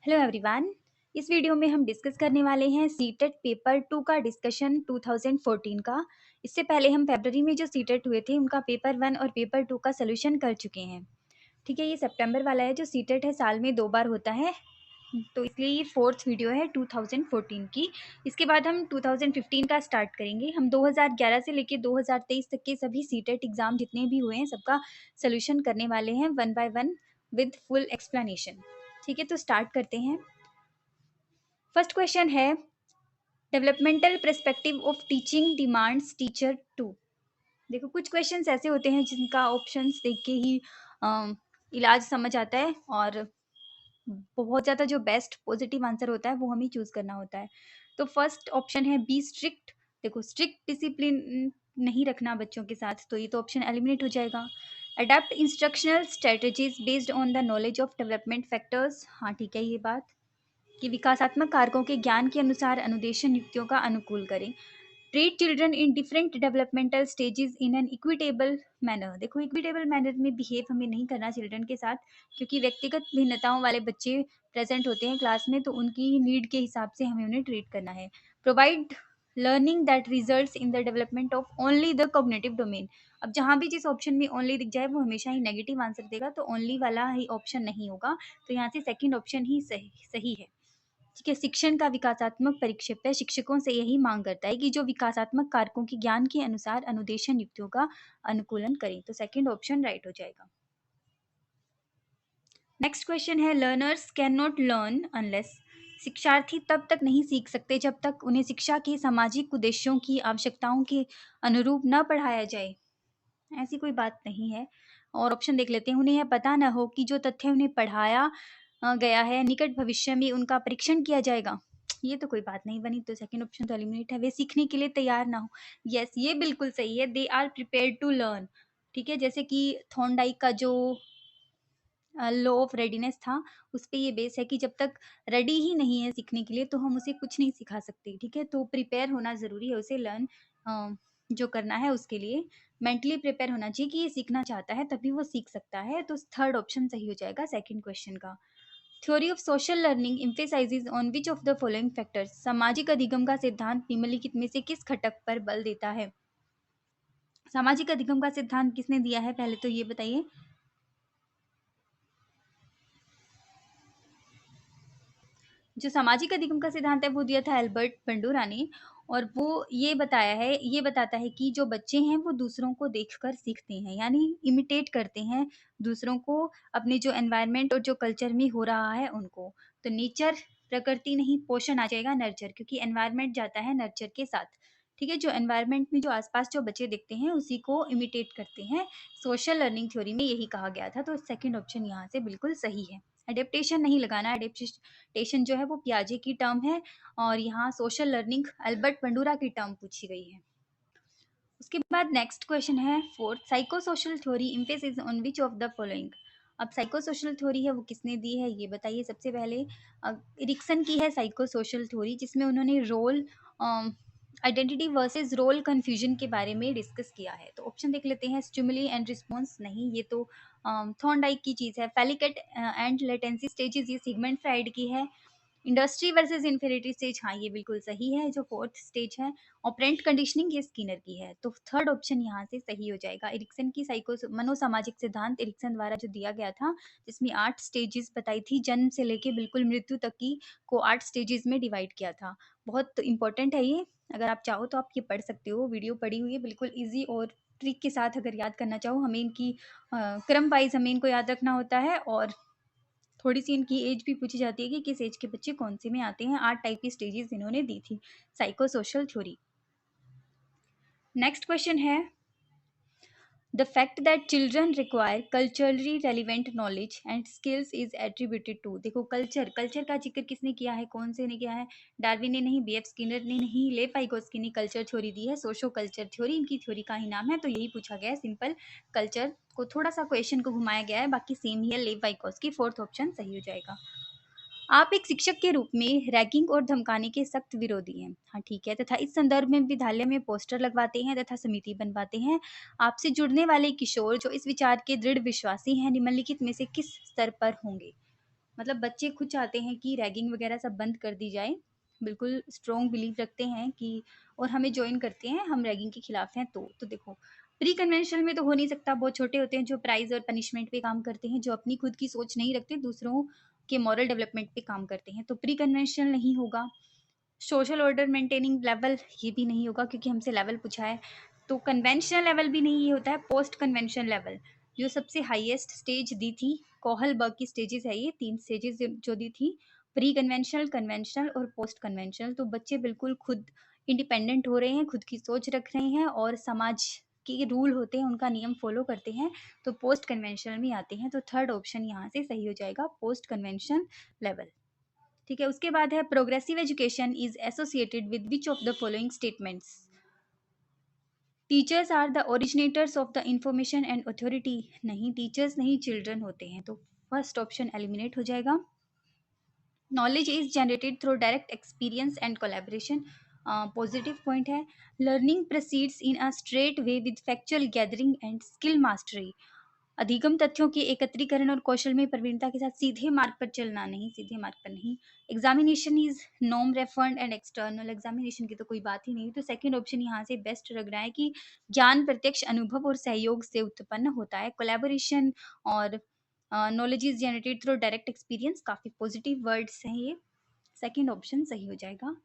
Hello everyone. इस video में हम डिस्कस करने वाले हैं सीटेट पेपर 2 का डिस्कशन 2014 का। इससे पहले हम फरवरी में जो सीटेट हुए थे उनका पेपर 1 और पेपर 2 का सोल्यूशन कर चुके हैं। ठीक है, ये सितंबर वाला है। जो सीटेट है साल में 2 बार होता है, तो इसलिए ये फोर्थ वीडियो है 2014 की। इसके बाद हम 2015 का स्टार्ट करेंगे। हम 2011 से लेकर 2023 तक के सभी सीटेट एग्जाम जितने भी हुए हैं सबका सोल्यूशन करने वाले हैं one by one with full explanation. ठीक है, तो स्टार्ट करते हैं। फर्स्ट क्वेश्चन है, developmental perspective of teaching demands teacher to. देखो, कुछ क्वेश्चंस ऐसे होते हैं जिनका ऑप्शंस देख के ही इलाज समझ आता है, और बहुत ज़्यादा जो बेस्ट पॉजिटिव आंसर होता है वो हमें चूज करना होता है। तो फर्स्ट ऑप्शन है बी स्ट्रिक्ट। देखो, स्ट्रिक्ट डिसिप्लिन नहीं रखना बच्चों के साथ, तो ये तो ऑप्शन एलिमिनेट हो जाएगा। Adapt instructional strategies based on the knowledge of development factors. हाँ ठीक है, ये बात कि विकासात्मक कारकों के ज्ञान के अनुसार अनुदेशन युक्तियों का अनुकूल करें। Treat children in different developmental stages in an equitable manner. देखो, इक्विटेबल मैनर में बिहेव हमें नहीं करना चिल्ड्रन के साथ, क्योंकि व्यक्तिगत भिन्नताओं वाले बच्चे प्रेजेंट होते हैं क्लास में, तो उनकी नीड के हिसाब से हमें उन्हें ट्रीट करना है। Provide learning that results in the development of only the cognitive domain. अब जहाँ भी जिस ऑप्शन में ओनली दिख जाए वो हमेशा ही नेगेटिव आंसर देगा, तो ओनली वाला ही ऑप्शन नहीं होगा। तो यहाँ से सेकंड ऑप्शन ही सही है। ठीक है, शिक्षण का विकासात्मक परिक्षेप्य शिक्षकों से यही मांग करता है कि जो विकासात्मक कारकों के ज्ञान के अनुसार अनुदेशन युक्तियों का अनुकूलन करें। तो सेकंड ऑप्शन राइट हो जाएगा। नेक्स्ट क्वेश्चन है, learners can not learn unless. शिक्षार्थी तब तक नहीं सीख सकते जब तक उन्हें शिक्षा के सामाजिक उद्देश्यों की आवश्यकताओं के अनुरूप न पढ़ाया जाए। ऐसी कोई बात नहीं है। और ऑप्शन देख लेते हैं, उन्हें यह पता न हो कि जो तथ्य उन्हें पढ़ाया गया है निकट भविष्य में उनका परीक्षण किया जाएगा। ये तो कोई बात नहीं बनी, तो सेकंड ऑप्शन तो एलिमिनेट है। वे सीखने के लिए तैयार ना हो। यस, ये बिल्कुल सही है। They are prepared to learn. ठीक है, जैसे कि थॉर्नडाइक का जो लॉ ऑफ रेडीनेस था, उस पे ये बेस है कि जब तक रेडी ही नहीं है सीखने के लिए तो हम उसे कुछ नहीं सिखा सकते। ठीक है, तो प्रिपेयर होना ज़रूरी है, उसे लर्न जो करना है उसके लिए मेंटली प्रिपेयर होना चाहिए कि ये सीखना चाहता है, तभी वो सीख सकता है। तो थर्ड ऑप्शन सही हो जाएगा सेकंड क्वेश्चन का। Theory of social learning emphasises on which of the following factors. सामाजिक अधिगम का सिद्धांत निम्नलिखित में से किस घटक पर बल देता है। सामाजिक अधिगम का सिद्धांत किसने दिया है, पहले तो ये बताइए। जो सामाजिक अधिगम का सिद्धांत है वो दिया था एल्बर्ट बंडूरा ने, और वो ये बताता है कि जो बच्चे हैं वो दूसरों को देखकर सीखते हैं, यानी इमिटेट करते हैं दूसरों को, अपने जो एनवायरनमेंट और जो कल्चर में हो रहा है उनको। तो नेचर, प्रकृति नहीं, पोषण आ जाएगा नर्चर, क्योंकि एनवायरनमेंट जाता है नर्चर के साथ। ठीक है, जो एनवायरनमेंट में जो आसपास जो बच्चे दिखते हैं उसी को इमिटेट करते हैं। सोशल लर्निंग थ्योरी में यही कहा गया था, तो सेकंड ऑप्शन यहाँ से बिल्कुल सही है। एडेप्टेशन नहीं लगाना, एडेप्टेशन जो है वो पियाजे की टर्म है, और यहाँ सोशल लर्निंग अल्बर्ट बंडूरा की टर्म पूछी गई है। उसके बाद नेक्स्ट क्वेश्चन है fourth, psycho social theory emphasis on which of the following. अब साइको सोशल थ्योरी है वो किसने दी है ये बताइए। सबसे पहले इरिक्सन की है साइको सोशल थ्योरी, जिसमें उन्होंने role identity versus role confusion के बारे में डिस्कस किया है। तो ऑप्शन देख लेते हैं, स्टिमुली एंड रिस्पॉन्स नहीं, ये तो थॉर्नडाइक की चीज़ है। फेलिकेट एंड लेटेंसी स्टेजेस, ये सिगमंड फ्राइड की है। इंडस्ट्री वर्सेस इन्फिनिटी स्टेज, हाँ ये बिल्कुल सही है, जो फोर्थ स्टेज है। ऑपरेंट कंडीशनिंग ये स्किनर की है, तो थर्ड ऑप्शन यहाँ से सही हो जाएगा। एरिक्सन की साइको मनोसामाजिक सिद्धांत एरिक्सन द्वारा जो दिया गया था, जिसमें 8 स्टेजेस बताई थी, जन्म से लेके बिल्कुल मृत्यु तक की को 8 स्टेजेस में डिवाइड किया था। बहुत इंपॉर्टेंट है ये, अगर आप चाहो तो आप ये पढ़ सकते हो, वीडियो पड़ी हुई है, बिल्कुल ईजी और ट्रिक के साथ अगर याद करना चाहो। हमें इनकी क्रम वाइज हमें इनको याद रखना होता है, और थोड़ी सी इनकी एज भी पूछी जाती है कि किस एज के बच्चे कौन से में आते हैं। 8 टाइप की स्टेजेस इन्होंने दी थी psycho social theory. Next question है, the fact that children require culturally relevant knowledge and skills is attributed to. देखो, कल्चर का जिक्र किसने किया है, कौन से ने किया है। डार्विन ने नहीं, बीएफ स्किनर ने नहीं, ले पाइकोस्की ने कल्चर थ्योरी दी है, सोशो कल्चर थ्योरी इनकी थ्योरी का ही नाम है। तो यही पूछा गया है, सिंपल कल्चर को थोड़ा सा क्वेश्चन को घुमाया गया है, बाकी सेम ही है, ले पाइकोस्की। फोर्थ ऑप्शन सही हो जाएगा। आप एक शिक्षक के रूप में रैगिंग और धमकाने के सख्त विरोधी हैं। हाँ ठीक है, तथा इस संदर्भ में विद्यालय में पोस्टर लगवाते हैं तथा समिति बनवाते हैं। आपसे जुड़ने वाले किशोर जो इस विचार के दृढ़ विश्वासी हैं निम्नलिखित में से किस स्तर पर होंगे। मतलब बच्चे खुद चाहते हैं कि रैगिंग वगैरह सब बंद कर दी जाए, बिल्कुल स्ट्रॉन्ग बिलीव रखते हैं कि और हमें जॉइन करते हैं, हम रैगिंग के खिलाफ हैं तो देखो प्री कन्वेंशनल में तो हो नहीं सकता, बहुत छोटे होते हैं जो प्राइज़ और पनिशमेंट पे काम करते हैं, जो अपनी खुद की सोच नहीं रखते, दूसरों के मॉरल डेवलपमेंट पे काम करते हैं, तो प्री कन्वेंशनल नहीं होगा। सोशल ऑर्डर मेंटेनिंग लेवल ये भी नहीं होगा क्योंकि हमसे लेवल पूछा है, तो कन्वेंशनल लेवल भी नहीं, ये होता है पोस्ट कन्वेंशन लेवल, जो सबसे हाईएस्ट स्टेज दी थी कोहलबर्ग की स्टेजेस है, ये 3 स्टेजेस जो दी थी, प्री कन्वेंशनल, कन्वेंशनल और पोस्ट कन्वेंशनल। तो बच्चे बिल्कुल खुद इंडिपेंडेंट हो रहे हैं, खुद की सोच रख रहे हैं और समाज के रूल होते हैं, उनका नियम फॉलो करते हैं, तो पोस्ट कन्वेंशनल में आते हैं। तो थर्ड ऑप्शन यहाँ से सही हो जाएगा, पोस्ट कन्वेंशन लेवल। ठीक है, उसके बाद है progressive education is associated with which of the following statements. Teachers are the originators of the information and authority, नहीं, टीचर्स नहीं, चिल्ड्रन होते हैं, तो फर्स्ट ऑप्शन एलिमिनेट हो जाएगा। Knowledge is generated through direct experience and collaboration, positive point है। Learning proceeds in a straight way with factual gathering and skill mastery, अधिगम तथ्यों के एकत्रीकरण और कौशल में प्रवीणता के साथ सीधे मार्ग पर चलना, नहीं, सीधे मार्ग पर नहीं। Examination is norm referred and external, examination की तो कोई बात ही नहीं, तो सेकंड ऑप्शन यहाँ से बेस्ट लग रहा है कि ज्ञान प्रत्यक्ष अनुभव और सहयोग से उत्पन्न होता है। कोलैबोरेशन और knowledge is generated through direct experience, काफी पॉजिटिव वर्ड्स हैं ये, सेकंड ऑप्शन सही हो जाएगा।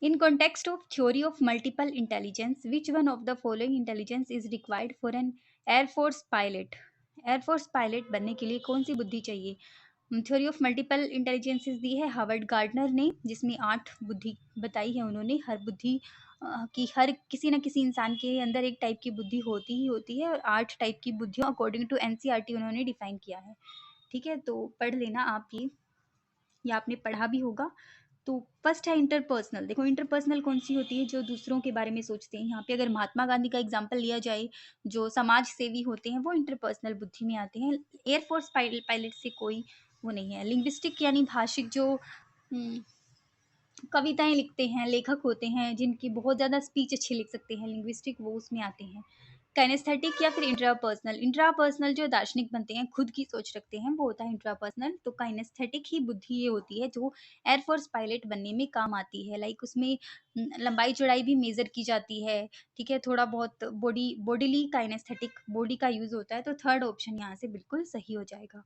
In context of theory of multiple intelligence, which one of the following intelligence is required for an Air Force pilot? Air force pilot बनने के लिए कौन सी बुद्धि चाहिए? थ्योरी ऑफ मल्टीपल इंटेलिजेंसेस दी है हार्वर्ड गार्डनर ने, जिसमें 8 बुद्धि बताई है उन्होंने। हर बुद्धि की हर किसी न किसी इंसान के अंदर एक टाइप की बुद्धि होती ही होती है, और 8 टाइप की बुद्धियों अकॉर्डिंग टू एनसीईआरटी उन्होंने डिफाइन किया है। ठीक है, तो पढ़ लेना आप ये, या आपने पढ़ा भी होगा। तो फर्स्ट है इंटरपर्सनल। देखो इंटरपर्सनल कौन सी होती है? जो दूसरों के बारे में सोचते हैं। यहाँ पे अगर महात्मा गांधी का एग्जाम्पल लिया जाए, जो समाज सेवी होते हैं वो इंटरपर्सनल बुद्धि में आते हैं। एयरफोर्स पायलट से कोई वो नहीं है। लिंग्विस्टिक यानी भाषिक, जो कविताएं लिखते हैं, लेखक होते हैं जिनकी बहुत ज़्यादा स्पीच अच्छी लिख सकते हैं, लिंग्विस्टिक, वो उसमें आते हैं। काइनेस्थेटिक या फिर इंट्रापर्सनल, इंट्रापर्सनल जो दार्शनिक बनते हैं, खुद की सोच रखते हैं, वो होता है इंट्रापर्सनल। तो काइनेस्थेटिक ही बुद्धि ये होती है जो एयरफोर्स पायलट बनने में काम आती है। लाइक उसमें लंबाई चौड़ाई भी मेजर की जाती है, ठीक है, थोड़ा बहुत बॉडीली काइनेस्थेटिक बॉडी का यूज होता है। तो थर्ड ऑप्शन यहाँ से बिल्कुल सही हो जाएगा।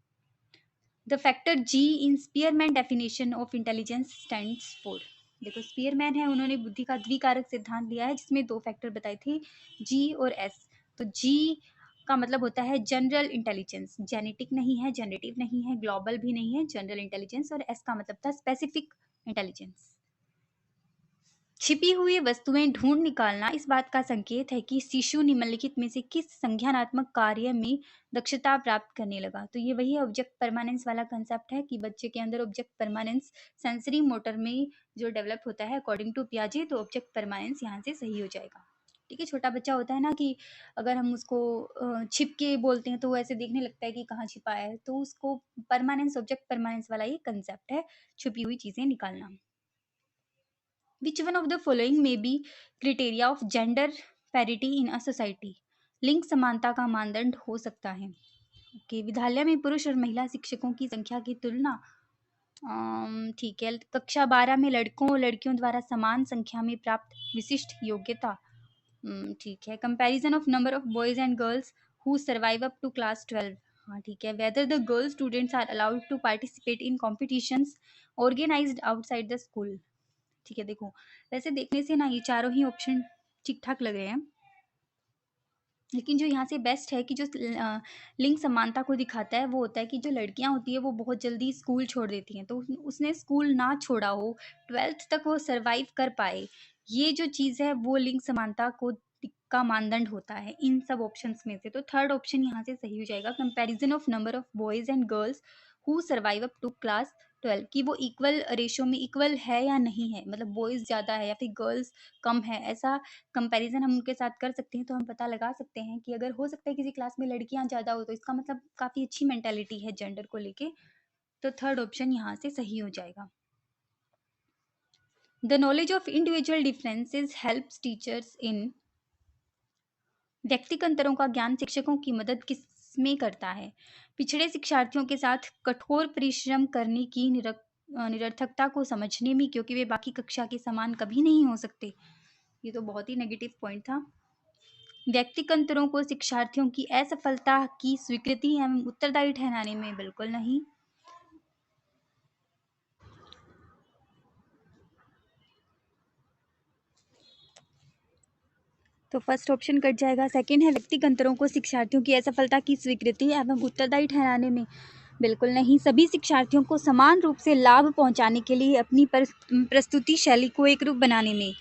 The factor G in Spearman definition of intelligence stands for. देखो स्पीयरमैन है, उन्होंने बुद्धि का द्विकारक सिद्धांत लिया है जिसमें 2 फैक्टर बताए थे, जी और एस। तो जी का मतलब होता है जनरल इंटेलिजेंस, जेनेटिक नहीं है, जनरेटिव नहीं है, ग्लोबल भी नहीं है, जनरल इंटेलिजेंस। और एस का मतलब था स्पेसिफिक इंटेलिजेंस। छिपी हुई वस्तुएं ढूंढ निकालना इस बात का संकेत है कि शिशु निम्नलिखित में से किस संज्ञानात्मक कार्य में दक्षता प्राप्त करने लगा। तो ये वही ऑब्जेक्ट परमानेंस वाला कंसेप्ट है कि बच्चे के अंदर ऑब्जेक्ट परमानेंस सेंसरी मोटर में जो डेवलप होता है अकॉर्डिंग टू पियाजे, तो ऑब्जेक्ट परमानेंस यहाँ से सही हो जाएगा। ठीक है, छोटा बच्चा होता है ना कि अगर हम उसको छिप के बोलते हैं तो वो ऐसे देखने लगता है कि कहाँ छिपा है, तो उसको परमानेंस, ऑब्जेक्ट परमानेंस वाला ये कंसेप्ट है, छुपी हुई चीजें निकालना। Which one of the following may be criteria of gender parity in a society? लिंग समानता का मानदंड हो सकता है। ओके, विद्यालय में पुरुष और महिला शिक्षकों की संख्या की तुलना, ठीक है, कक्षा 12 में लड़कों और लड़कियों द्वारा समान संख्या में प्राप्त विशिष्ट योग्यता, ठीक है, comparison of number of boys and girls who survive up to class 12, हाँ ठीक है, whether the girl students are allowed to participate in competitions organised outside the school. ठीक है, देखो वैसे देखने से ना ये चारों ही ऑप्शन ठीक ठाक लग रहे हैं, लेकिन जो यहाँ से बेस्ट है कि जो लिंग समानता को दिखाता है वो होता है कि जो लड़कियां होती है वो बहुत जल्दी स्कूल छोड़ देती हैं, तो उसने स्कूल ना छोड़ा हो, 12th तक वो सरवाइव कर पाए, ये जो चीज़ है वो लिंग समानता को का मानदंड होता है इन सब ऑप्शंस में से। तो थर्ड ऑप्शन यहाँ से सही हो जाएगा, comparison of number of boys and girls who survive up to class 12, कि वो इक्वल रेशो में इक्वल है या नहीं है, मतलब बॉयज ज़्यादा है या फिर गर्ल्स कम है, ऐसा कंपैरिजन हम उनके साथ कर सकते हैं। तो हम पता लगा सकते हैं कि अगर हो सकता है किसी क्लास में लड़कियां ज़्यादा हो तो इसका मतलब काफ़ी अच्छी मेंटालिटी है जेंडर को लेके। तो थर्ड ऑप्शन यहाँ से सही हो जाएगा। The knowledge of individual differences helps teachers in, व्यक्तिगत अंतरों का ज्ञान शिक्षकों की मदद किस में करता है। पिछड़े शिक्षार्थियों के साथ कठोर परिश्रम करने की निरर्थकता को समझने में, क्योंकि वे बाकी कक्षा के समान कभी नहीं हो सकते। ये तो बहुत ही नेगेटिव पॉइंट था। व्यक्तिगत को शिक्षार्थियों की असफलता की स्वीकृति एवं उत्तरदायी ठहराने में, बिल्कुल नहीं। तो फर्स्ट ऑप्शन कट जाएगा। सेकंड है व्यक्तिगत को शिक्षार्थियों की असफलता की स्वीकृति एवं उत्तरदायी ठहराने में, बिल्कुल नहीं। सभी शिक्षार्थियों को समान रूप से लाभ पहुंचाने के लिए अपनी प्रस्तुति शैली को एक रूप बनाने में,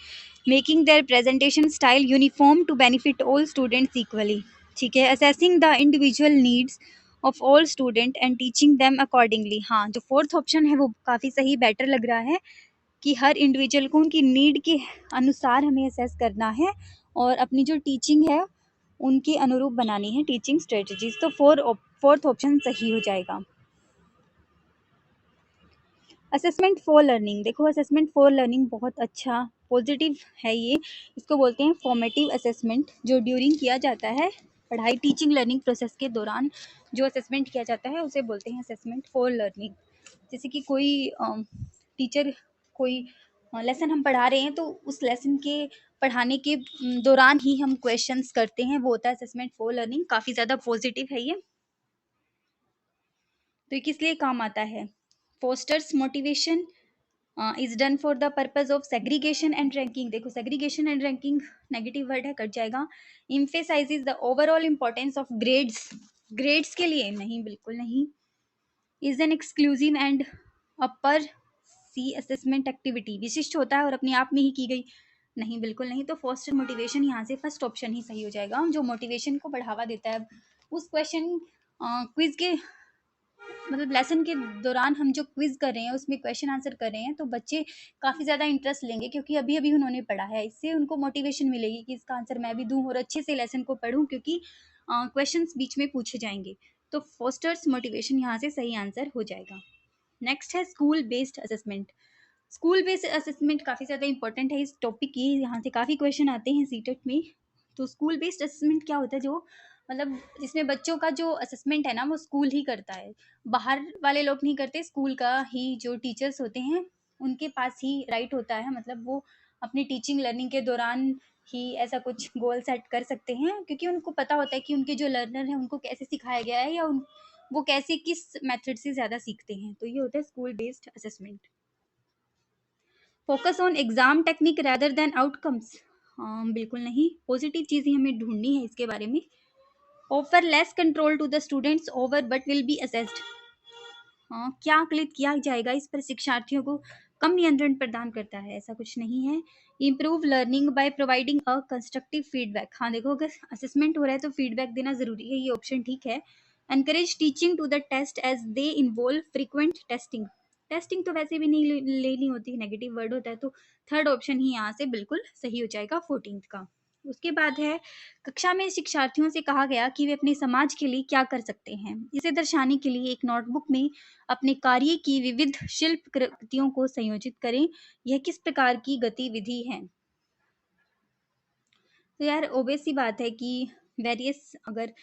making their presentation style uniform to benefit all students equally. ठीक है। Assessing the individual needs of all student and teaching them accordingly. हाँ, जो फोर्थ ऑप्शन है वो काफ़ी सही, बेटर लग रहा है कि हर इंडिविजुअल को उनकी नीड के अनुसार हमें असेस करना है और अपनी जो टीचिंग है उनके अनुरूप बनानी है टीचिंग स्ट्रेटजीज। तो फोर्थ ऑप्शन सही हो जाएगा। असेसमेंट फॉर लर्निंग, देखो असेसमेंट फॉर लर्निंग बहुत अच्छा पॉजिटिव है ये। इसको बोलते हैं फॉर्मेटिव असेसमेंट, जो ड्यूरिंग किया जाता है पढ़ाई टीचिंग लर्निंग प्रोसेस के दौरान जो असेसमेंट किया जाता है उसे बोलते हैं असेसमेंट फॉर लर्निंग। जैसे कि कोई टीचर कोई लेसन हम पढ़ा रहे हैं तो उस लेसन के पढ़ाने के दौरान ही हम क्वेश्चंस करते हैं, वो होता है असेसमेंट फॉर लर्निंग। काफ़ी ज़्यादा पॉजिटिव है ये। तो ये किस लिए काम आता है? Fosters motivation is done for the purpose of segregation and ranking. देखो segregation and ranking negative word है, कट जाएगा। Emphasizes the overall importance of grades, grades के लिए नहीं, बिल्कुल नहीं। Is an exclusive and upper C assessment activity, विशिष्ट होता है और अपने आप में ही की गई, नहीं, बिल्कुल नहीं। तो फोस्टर मोटिवेशन यहाँ से फर्स्ट ऑप्शन ही सही हो जाएगा, जो मोटिवेशन को बढ़ावा देता है। उस क्वेश्चन क्विज के मतलब लेसन के दौरान हम जो क्विज कर रहे हैं उसमें क्वेश्चन आंसर कर रहे हैं तो बच्चे काफ़ी ज़्यादा इंटरेस्ट लेंगे, क्योंकि अभी अभी उन्होंने पढ़ा है। इससे उनको मोटिवेशन मिलेगी कि इसका आंसर मैं भी दूं और अच्छे से लेसन को पढूं, क्योंकि क्वेश्चंस बीच में पूछे जाएंगे। तो फोस्टर्स मोटिवेशन यहाँ से सही आंसर हो जाएगा। नेक्स्ट है school based assessment. School based assessment काफ़ी ज़्यादा इंपॉर्टेंट है इस टॉपिक की, यहाँ से काफ़ी क्वेश्चन आते हैं सीटेट में। तो स्कूल बेस्ड असेसमेंट क्या होता है? जो मतलब जिसमें बच्चों का जो असेसमेंट है ना वो स्कूल ही करता है, बाहर वाले लोग नहीं करते। स्कूल का ही जो टीचर्स होते हैं उनके पास ही राइट होता है, मतलब वो अपनी टीचिंग लर्निंग के दौरान ही ऐसा कुछ गोल सेट कर सकते हैं, क्योंकि उनको पता होता है कि उनके जो लर्नर हैं उनको कैसे सिखाया गया है या वो कैसे किस मेथड से ज़्यादा सीखते हैं। तो ये होता है school based assessment. Focus on exam technique rather than outcomes, बिल्कुल नहीं। पॉजिटिव चीज़ें हमें ढूंढनी है इसके बारे में। Offer less control to the students over but will be assessed, क्या आकलित किया जाएगा इस पर शिक्षार्थियों को कम नियंत्रण प्रदान करता है, ऐसा कुछ नहीं है। Improve learning by providing a constructive feedback, हाँ देखो अगर असेसमेंट हो रहा है तो फीडबैक देना जरूरी है, ये ऑप्शन ठीक है। Encourage teaching to the test as they involve frequent testing, testing तो वैसे भी नहीं लेनी होती, नेगेटिव वर्ड होता है। तो थर्ड ऑप्शन ही यहाँ से बिल्कुल सही हो जाएगा 14th का। उसके बाद है कक्षा में शिक्षार्थियों से कहा गया कि वे अपने समाज के लिए क्या कर सकते हैं, इसे दर्शाने के लिए एक नोटबुक में अपने कार्य की विविध शिल्प कृतियों को संयोजित करें। यह किस प्रकार की गतिविधि है? तो यार ओबेस सी बात है कि वेरियस अगर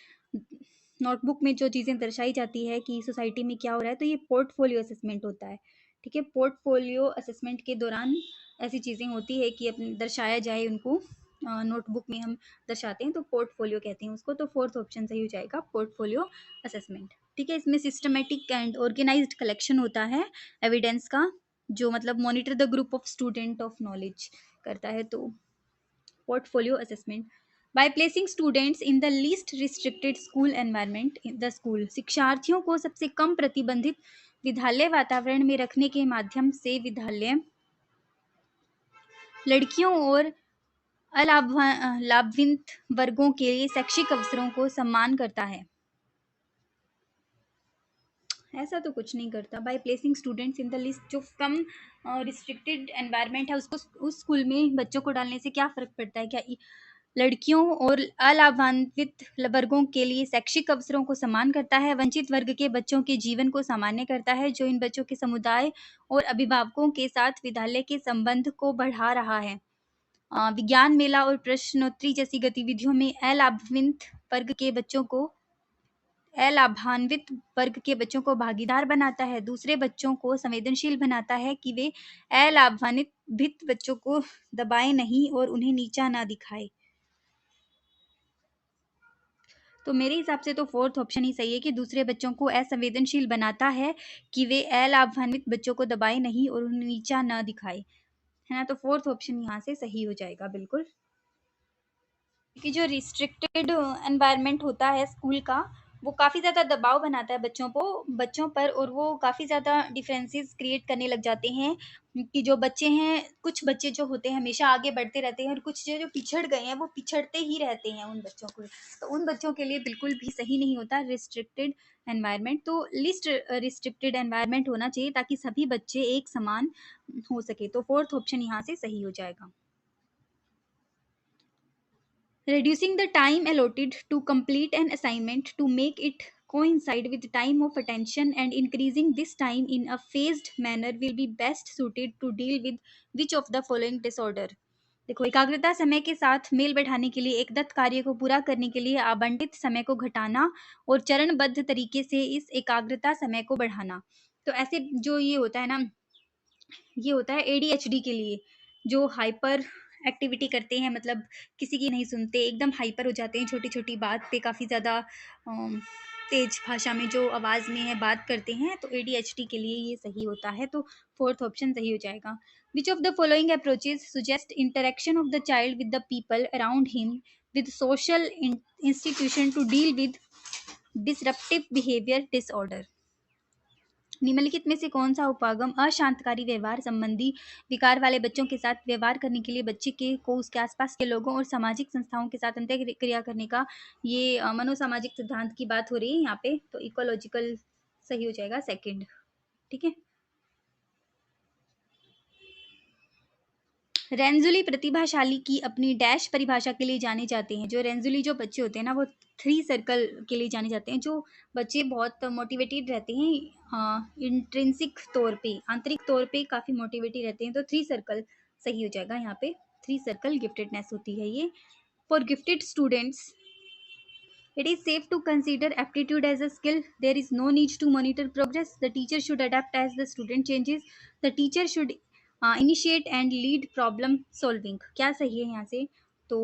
नोटबुक में जो चीज़ें दर्शाई जाती है कि सोसाइटी में क्या हो रहा है, तो ये पोर्टफोलियो असेसमेंट होता है। ठीक है, पोर्टफोलियो असेसमेंट के दौरान ऐसी चीज़ें होती है कि अपने दर्शाया जाए उनको, नोटबुक में हम दर्शाते हैं तो पोर्टफोलियो कहते हैं उसको। तो फोर्थ ऑप्शन सही हो जाएगा, पोर्टफोलियो असेसमेंट। ठीक है, इसमें सिस्टमेटिक एंड ऑर्गेनाइज्ड कलेक्शन होता है एविडेंस का, जो मतलब monitor the group of student of knowledge करता है। तो portfolio assessment by placing students in the least restricted school environment in the school, शिक्षार्थियों को सबसे कम प्रतिबंधित विद्यालय वातावरण में रखने के माध्यम से विद्यालय लड़कियों और अलाभान्वित वर्गों के लिए शैक्षिक अवसरों को सम्मान करता है, ऐसा तो कुछ नहीं करता। By placing students in the list, जो कम रिस्ट्रिक्टेड एनवायरनमेंट है उसको उस स्कूल में बच्चों को डालने से क्या फ़र्क पड़ता है? क्या लड़कियों और अलाभान्वित वर्गों के लिए शैक्षिक अवसरों को समान करता है, वंचित वर्ग के बच्चों के जीवन को सामान्य करता है, जो इन बच्चों के समुदाय और अभिभावकों के साथ विद्यालय के संबंध को बढ़ा रहा है। विज्ञान मेला और प्रश्नोत्तरी जैसी गतिविधियों में अलाभान्वित वर्ग के बच्चों को अलाभान्वित वर्ग के बच्चों को भागीदार बनाता है, दूसरे बच्चों को संवेदनशील बनाता है कि वे अलाभान्वित बच्चों को दबाए नहीं और उन्हें नीचा ना दिखाए। तो मेरे हिसाब से तो फोर्थ ऑप्शन ही सही है कि दूसरे बच्चों को असंवेदनशील बनाता है कि वे अलाभान्वित बच्चों को दबाए नहीं और उन्हें नीचा ना दिखाए, है ना। तो फोर्थ ऑप्शन यहाँ से सही हो जाएगा बिल्कुल। कि जो रिस्ट्रिक्टेड एनवायरनमेंट होता है स्कूल का, वो काफ़ी ज़्यादा दबाव बनाता है बच्चों पर, और वो काफ़ी ज़्यादा डिफरेंसेस क्रिएट करने लग जाते हैं कि जो बच्चे हैं, कुछ बच्चे जो होते हैं हमेशा आगे बढ़ते रहते हैं और कुछ जो पिछड़ गए हैं वो पिछड़ते ही रहते हैं उन बच्चों को। तो उन बच्चों के लिए बिल्कुल भी सही नहीं होता रिस्ट्रिक्टेड एनवायरनमेंट। तो लिस्ट रिस्ट्रिक्टेड एनवायरनमेंट होना चाहिए ताकि सभी बच्चे एक समान हो सके। तो फोर्थ ऑप्शन यहाँ से सही हो जाएगा। Reducing the time allotted to complete an assignment to make it coincide with time of attention and increasing this time in a phased manner will be best suited to deal with which of the following disorder. देखो, एकाग्रता समय के साथ mail बैठाने के लिए एक दत्त कार्य को पूरा करने के लिए आवंटित समय को घटाना और चरणबद्ध तरीके से इस एकाग्रता समय को बढ़ाना। तो ऐसे जो ये होता है ना, ये होता है एडीएचडी के लिए, जो हाइपर एक्टिविटी करते हैं, मतलब किसी की नहीं सुनते, एकदम हाइपर हो जाते हैं, छोटी छोटी बात पे काफ़ी ज़्यादा तेज भाषा में जो आवाज़ में है बात करते हैं, तो एडीएचडी के लिए ये सही होता है। तो फोर्थ ऑप्शन सही हो जाएगा। Which of the following approaches suggest interaction of the child with the people around him with social institution to deal with disruptive behaviour disorder. निम्नलिखित में से कौन सा उपागम अशांतकारी व्यवहार संबंधी विकार वाले बच्चों के साथ व्यवहार करने के लिए बच्चे के को उसके आसपास के लोगों और सामाजिक संस्थाओं के साथ अंतर क्रिया करने का, ये मनोसामाजिक सिद्धांत की बात हो रही है यहाँ पे। तो इकोलॉजिकल सही हो जाएगा सेकंड। ठीक है। रेंजुली प्रतिभाशाली की अपनी डैश परिभाषा के लिए जाने जाते हैं। जो रेंजुली जो बच्चे होते हैं ना, वो 3 सर्कल के लिए जाने जाते हैं। जो बच्चे बहुत मोटिवेटेड रहते हैं इंट्रिंसिक तौर पे, आंतरिक तौर पे काफ़ी मोटिवेटेड रहते हैं। तो 3 सर्कल सही हो जाएगा यहाँ पे। 3 सर्कल गिफ्टेडनेस होती है ये। For gifted students it is safe to consider aptitude as a skill. There is no need to monitor progress. The teacher should adapt as the student changes. The teacher should initiate and lead problem solving. क्या सही है यहाँ से? तो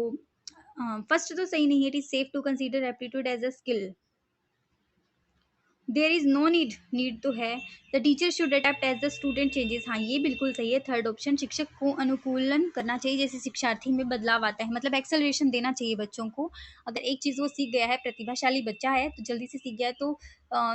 first तो सही नहीं है। It is safe to consider aptitude as a skill. There is no need तो है। The teacher should adapt as the student changes, हाँ ये बिल्कुल सही है। थर्ड ऑप्शन, शिक्षक को अनुकूलन करना चाहिए जैसे शिक्षार्थी में बदलाव आता है, मतलब एक्सेलरेशन देना चाहिए बच्चों को। अगर एक चीज़ वो सीख गया है, प्रतिभाशाली बच्चा है तो जल्दी से सीख गया है, तो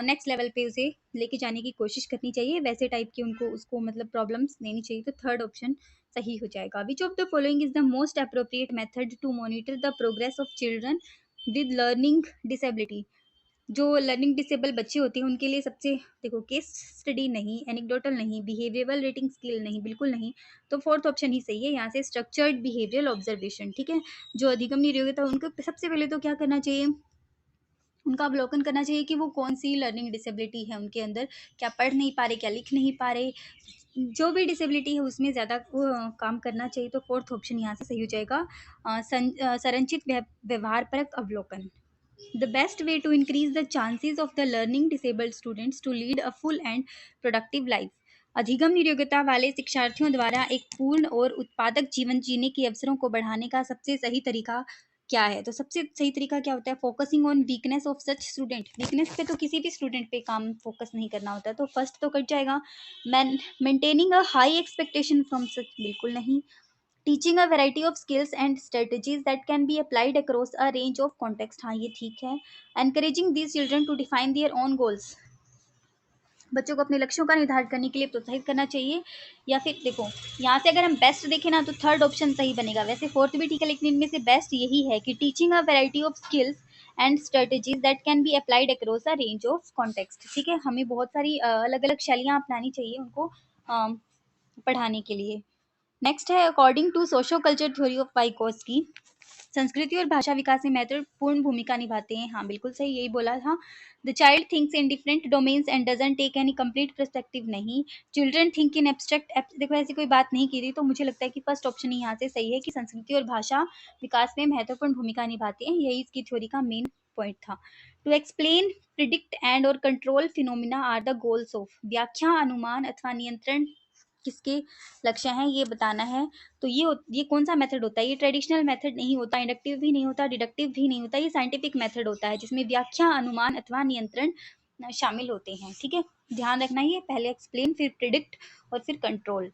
नेक्स्ट लेवल पे उसे लेके जाने की कोशिश करनी चाहिए। वैसे टाइप की उसको मतलब प्रॉब्लम्स देनी चाहिए। तो थर्ड ऑप्शन सही हो जाएगा। Which of the following is the most appropriate method to monitor the progress of children with learning disability. जो लर्निंग डिसेबल बच्चे होते हैं उनके लिए सबसे, देखो, केस स्टडी नहीं, एनेक्डोटल नहीं, बिहेवियरल रेटिंग स्किल नहीं, बिल्कुल नहीं। तो फोर्थ ऑप्शन ही सही है यहाँ से, स्ट्रक्चर्ड बिहेवियरल ऑब्जर्वेशन। ठीक है। जो अधिगम नियोग्यता, उनको सबसे पहले तो क्या करना चाहिए, उनका अवलोकन करना चाहिए कि वो कौन सी लर्निंग डिसेबिलिटी है उनके अंदर, क्या पढ़ नहीं पा रहे, क्या लिख नहीं पा रहे, जो भी डिसेबिलिटी है उसमें ज़्यादा काम करना चाहिए। तो फोर्थ ऑप्शन यहाँ से सही हो जाएगा। संरचित व्यवहार परक अवलोकन। The best way to increase the chances of the learning disabled students to lead a full and productive life. अधिगम नियोग्यता वाले शिक्षार्थियों द्वारा एक पूर्ण और उत्पादक जीवन जीने के अवसरों को बढ़ाने का सबसे सही तरीका क्या है? तो सबसे सही तरीका क्या होता है? Focusing on weakness of such student. Weakness पे तो किसी भी स्टूडेंट पे काम फोकस नहीं करना होता है, तो फर्स्ट तो कट जाएगा। Maintaining a high expectation from such, बिल्कुल नहीं। Teaching a variety of skills and strategies that can be applied across a range of context, हाँ ये ठीक है। Encouraging these children to define their own goals, बच्चों को अपने लक्ष्यों का निर्धारण करने के लिए प्रोत्साहित करना चाहिए। या फिर देखो, यहाँ से अगर हम बेस्ट देखें ना तो थर्ड ऑप्शन सही बनेगा। वैसे फोर्थ भी ठीक है, लेकिन इनमें से बेस्ट यही है कि teaching a variety of skills and strategies that can be applied across a range of context. ठीक है, हमें बहुत सारी अलग अलग शैलियाँ अपनानी चाहिए उनको पढ़ाने के लिए। नेक्स्ट है, according to socio culture theory of Vygotsky, संस्कृति और भाषा विकास में महत्वपूर्ण भूमिका निभाते हैं, हाँ बिल्कुल सही, यही बोला था। The child thinks in different domains and doesn't take any complete perspective, नहीं। चिल्ड्रन थिंक इन एब्स्ट्रैक्ट, देखो ऐसी कोई बात नहीं की थी, तो मुझे लगता है कि फर्स्ट ऑप्शन ही यहाँ से सही है कि संस्कृति और भाषा विकास में महत्वपूर्ण भूमिका निभाते हैं, यही इसकी थ्योरी का मेन पॉइंट था। टू एक्सप्लेन, प्रिडिक्ट एंड और control phenomena are the goals of. व्याख्या, अनुमान अथवा नियंत्रण किसके लक्ष्य हैं ये बताना है। तो ये कौन सा मेथड होता है? ये ट्रेडिशनल मेथड नहीं होता, इंडक्टिव भी नहीं होता, डिडक्टिव भी नहीं होता, ये साइंटिफिक मेथड होता है जिसमें व्याख्या, अनुमान अथवा नियंत्रण शामिल होते हैं। ठीक है, ध्यान रखना, ये पहले एक्सप्लेन, फिर प्रिडिक्ट और फिर कंट्रोल।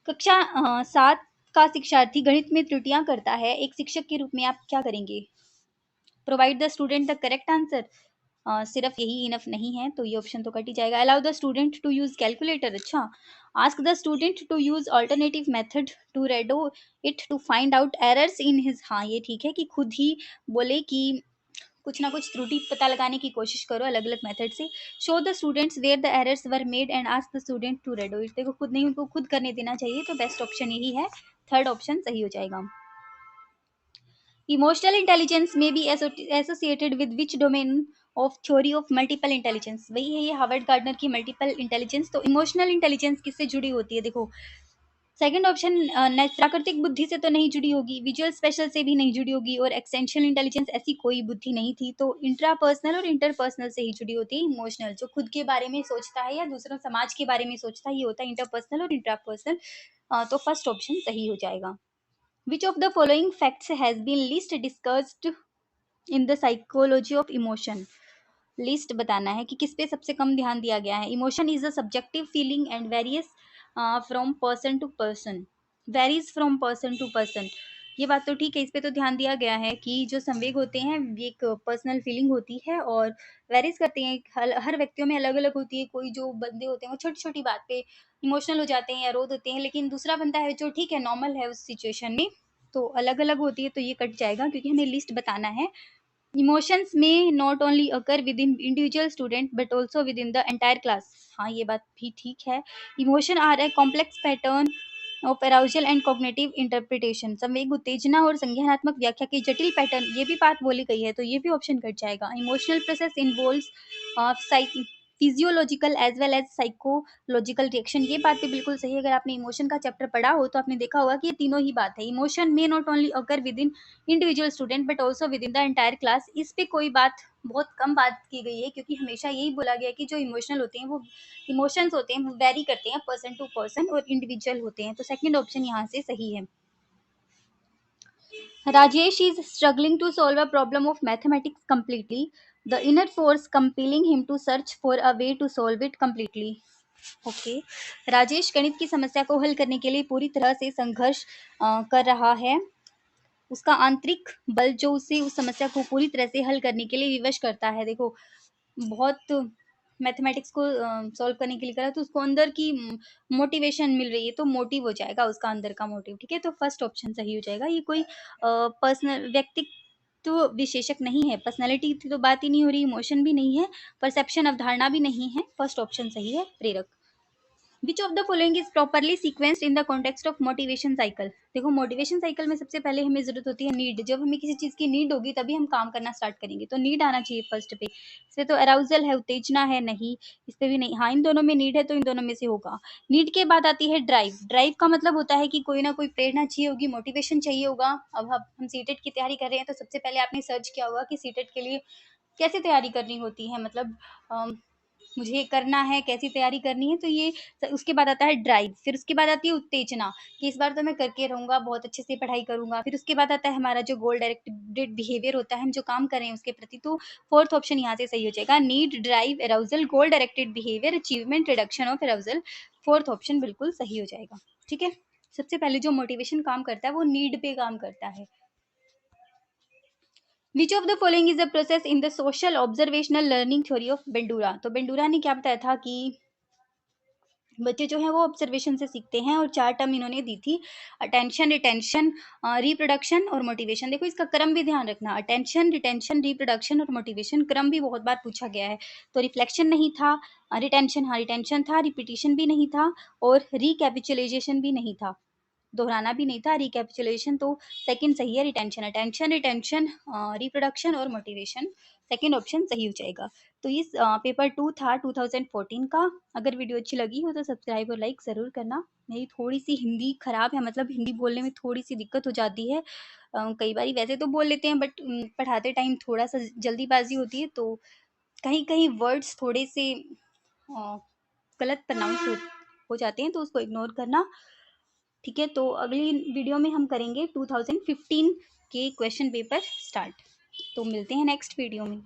कक्षा 7 का शिक्षार्थी गणित में त्रुटियां करता है, एक शिक्षक के रूप में आप क्या करेंगे? Provide the student the correct answer. सिर्फ यही इनफ नहीं है, तो ये ऑप्शन तो कट ही जाएगा। Allow the student to use calculator, अच्छा। Ask the student to use alternative method to redo it to find out errors in his, हाँ ये ठीक है कि खुद ही बोले कि कुछ ना कुछ त्रुटि पता लगाने की कोशिश करो अलग अलग मेथड से। Show the students where the errors were made and ask the student to redo it. देखो खुद नहीं, उनको खुद करने देना चाहिए, तो बेस्ट ऑप्शन यही है, थर्ड ऑप्शन सही हो जाएगा। इमोशनल इंटेलिजेंस में be associated with which domain of theory of multiple intelligence. वही है ये हार्वर्ड गार्डनर की मल्टीपल इंटेलिजेंस। तो इमोशनल इंटेलिजेंस किससे जुड़ी होती है? देखो सेकंड ऑप्शन, प्राकृतिक बुद्धि से तो नहीं जुड़ी होगी, विजुअल स्पेशल से भी नहीं जुड़ी होगी, और एक्सटेंशियल इंटेलिजेंस ऐसी कोई बुद्धि नहीं थी। तो इंट्रापर्सनल और इंटरपर्सनल से ही जुड़ी होती है इमोशनल, जो खुद के बारे में सोचता है या दूसरों समाज के बारे में सोचता है, ये होता है इंटरपर्सनल और इंट्रापर्सनल। तो फर्स्ट ऑप्शन सही हो जाएगा। Which of the following facts has been least discussed in the psychology of emotion? List बताना है कि किस पे सबसे कम ध्यान दिया गया है। Emotion is a subjective feeling and various from person to person, varies from person to person. ये बात तो ठीक है, इस पे तो ध्यान दिया गया है कि जो संवेग होते हैं ये एक पर्सनल फीलिंग होती है और वेरीज करते हैं, हर व्यक्तियों में अलग अलग होती है। कोई जो बंदे होते हैं वो छोटी छोटी बात पे इमोशनल हो जाते हैं या रो देते हैं, लेकिन दूसरा बंदा है जो ठीक है नॉर्मल है उस सिचुएशन में, तो अलग अलग होती है। तो ये कट जाएगा क्योंकि हमें लिस्ट बताना है। इमोशंस में not only occur within individual student but also within the entire class, हाँ ये बात भी ठीक है। Emotion are a complex pattern of arousal and cognitive interpretation. संवेग, उत्तेजना और संज्ञानात्मक व्याख्या के जटिल पैटर्न, ये भी बात बोली गई है, तो ये भी ऑप्शन कट जाएगा। Emotional process involves physiological as well as psychological reaction, ये बात भी बिल्कुल सही है। अगर आपने इमोशन का चैप्टर पढ़ा हो तो आपने देखा होगा कि ये तीनों ही बात है। इमोशन में not only occur within individual student but also within the entire class, इस पे कोई बात बहुत कम बात की गई है, क्योंकि हमेशा यही बोला गया है कि जो इमोशनल होते हैं वो इमोशंस होते हैं वो वेरी करते हैं पर्सन टू पर्सन और इंडिविजुअल होते हैं। तो सेकंड ऑप्शन यहाँ से सही है। Rajesh is struggling to solve a problem of mathematics completely. The inner force compelling him to search for a way to solve it completely. Okay, Rajesh गणित की समस्या को हल करने के लिए पूरी तरह से संघर्ष कर रहा है। उसका आंतरिक बल जो उसे उस समस्या को पूरी तरह से हल करने के लिए विवश करता है। देखो बहुत मैथमेटिक्स को सॉल्व करने के लिए करा तो उसको अंदर की मोटिवेशन मिल रही है, तो मोटिव हो जाएगा उसका अंदर का मोटिव। ठीक है, तो फर्स्ट ऑप्शन सही हो जाएगा। ये कोई पर्सनल व्यक्ति तो विशेषक नहीं है, पर्सनैलिटी की तो बात ही नहीं हो रही, इमोशन भी नहीं है, परसेप्शन अवधारणा भी नहीं है। फर्स्ट ऑप्शन सही है, प्रेरक। विच of the following is properly sequenced in the context of motivation cycle. देखो मोटिवेशन साइकिल में सबसे पहले हमें जरूरत होती है नीड। जब हमें किसी चीज की नीड होगी तभी हम काम करना स्टार्ट करेंगे, तो नीड आना चाहिए फर्स्ट पे। इसमें तो अराउजल है, उत्तेजना है, नहीं इस पे भी नहीं। हाँ इन दोनों में नीड है तो इन दोनों में से होगा। नीड के बाद आती है ड्राइव। ड्राइव का मतलब होता है कि कोई ना कोई प्रेरणा चाहिए होगी, मोटिवेशन चाहिए होगा। अब हम सीटेट की तैयारी कर रहे हैं तो सबसे पहले आपने सर्च किया होगा कि सीटेट के लिए कैसे तैयारी करनी होती है, मतलब मुझे करना है, कैसी तैयारी करनी है। तो ये उसके बाद आता है ड्राइव, फिर उसके बाद आती है उत्तेजना कि इस बार तो मैं करके रहूंगा, बहुत अच्छे से पढ़ाई करूंगा। फिर उसके बाद आता है हमारा जो गोल डायरेक्टेड बिहेवियर होता है, हम जो काम कर रहे हैं उसके प्रति। तो फोर्थ ऑप्शन यहाँ से सही हो जाएगा, need, drive, arousal, goal directed behaviour, achievement, reduction of arousal. Fourth option बिल्कुल सही हो जाएगा। ठीक है, सबसे पहले जो मोटिवेशन काम करता है वो नीड पे काम करता है। Which of the following is the process in the social observational learning theory of Bandura. तो बेंडूरा ने क्या बताया था कि बच्चे जो हैं वो ऑब्जर्वेशन से सीखते हैं, और 4 टर्म इन्होंने दी थी, अटेंशन, रिटेंशन, रिप्रोडक्शन और मोटिवेशन। देखो इसका क्रम भी ध्यान रखना, अटेंशन, रिटेंशन, रिप्रोडक्शन और मोटिवेशन, क्रम भी बहुत बार पूछा गया है। तो रिफ्लेक्शन नहीं था, रिटेंशन, हाँ रिटेंशन था, रिपीटिशन भी नहीं था, और रिकैपिचुलाइजेशन भी नहीं था। दोहराना भी नहीं था, रिकैपिचुलेशन तो सेकंड सही है, रिटेंशन, अटेंशन, रिटेंशन, रिप्रोडक्शन और मोटिवेशन, सेकंड ऑप्शन सही हो जाएगा। तो इस पेपर 2 था 2014 का। अगर वीडियो अच्छी लगी हो तो सब्सक्राइब और लाइक ज़रूर करना। मेरी थोड़ी सी हिंदी ख़राब है, मतलब हिंदी बोलने में थोड़ी सी दिक्कत हो जाती है। कई बारी वैसे तो बोल लेते हैं, बट पढ़ाते टाइम थोड़ा सा जल्दीबाजी होती है, तो कहीं कहीं वर्ड्स थोड़े से गलत प्रोनाउंस हो जाते हैं, तो उसको इग्नोर करना। ठीक है, तो अगली वीडियो में हम करेंगे 2015 के क्वेश्चन पेपर स्टार्ट। तो मिलते हैं नेक्स्ट वीडियो में।